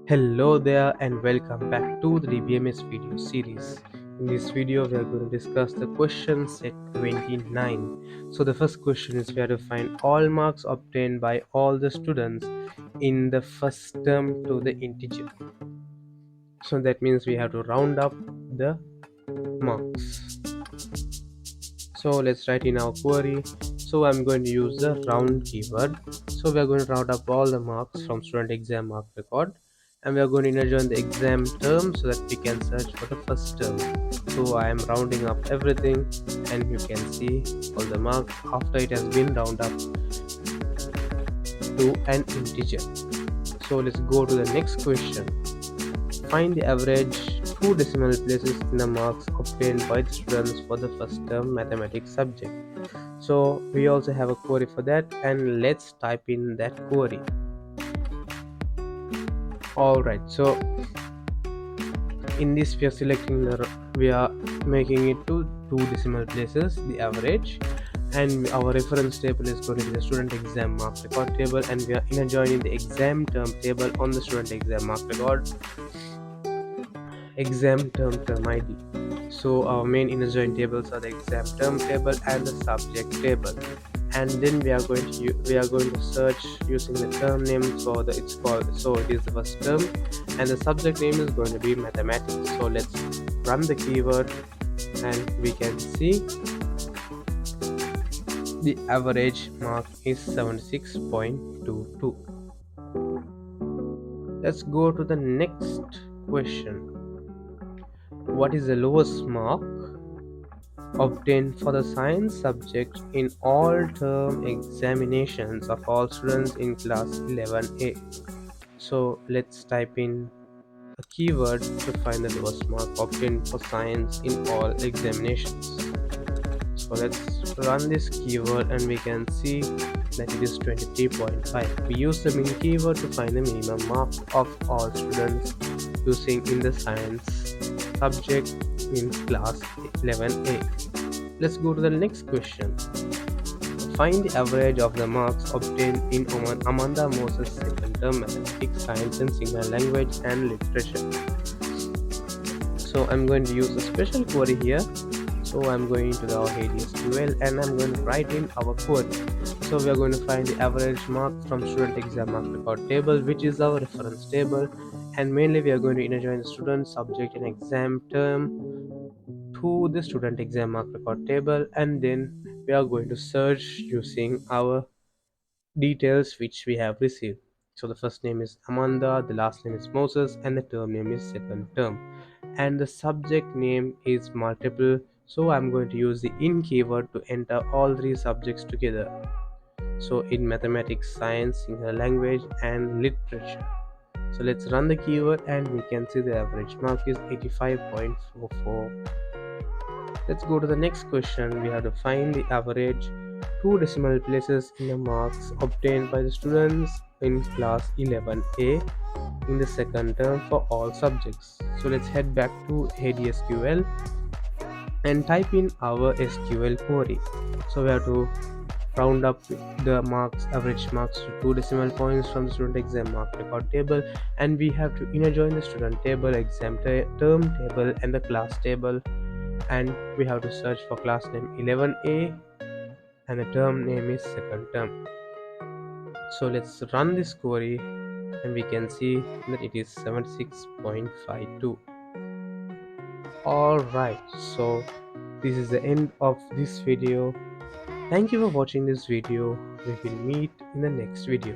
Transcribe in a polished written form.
Hello there and welcome back to the DBMS video series. In this video, we are going to discuss the question set 29. So the first question is we have to find all marks obtained by all the students in the first term to the integer. So that means we have to round up the marks. So let's write in our query. So I'm going to use the round keyword. So we are going to round up all the marks from student exam mark record, and we are going to join the exam term so that we can search for the first term. So I am rounding up everything, and you can see all the marks after it has been rounded up to an integer. So let's go to the next question. Find the average two decimal places in the marks obtained by the students for the first term mathematics subject. So we also have a query for that, and let's type in that query. Alright, so in this we are making it to two decimal places, the average, and our reference table is going to be the student exam mark record table, and we are joining the exam term table on the student exam mark record exam term ID. So our main inner join tables are the exam term table and the subject table, and then we are going to search using the term name. So it is the first term, and the subject name is going to be mathematics. So let's run the keyword, and we can see the average mark is 76.22. Let's go to the next question. What is the lowest mark obtained for the science subject in all term examinations of all students in class 11A? So let's type in a keyword to find the lowest mark obtained for science in all examinations. So let's run this keyword, and we can see that it is 23.5. We use the min keyword to find the minimum mark of all students using in the science subject in class 11A. Let's go to the next question. Find the average of the marks obtained in Amanda Moses' second term mathematics, science and signal language and literature. So I'm going to use a special query here. So I'm going to our SQL, and I'm going to write in our query. So we are going to find the average mark from student exam mark record table, which is our reference table, and mainly we are going to join the student subject and exam term to the student exam mark record table, and then we are going to search using our details which we have received. So the first name is Amanda, the last name is Moses, and the term name is second term, and the subject name is multiple. So I'm going to use the in keyword to enter all three subjects together. So in mathematics, science, English language and literature. So let's run the keyword, and we can see the average mark is 85.44. Let's go to the next question. We have to find the average two decimal places in the marks obtained by the students in class 11A in the second term for all subjects. So let's head back to SQL and type in our SQL query. So we have to round up the average marks to two decimal points from the student exam mark record table, and we have to join the student table, exam term table and the class table, and we have to search for class name 11A, and the term name is second term. So let's run this query, and we can see that it is 76.52. Alright, so this is the end of this video. Thank you for watching this video. We will meet in the next video.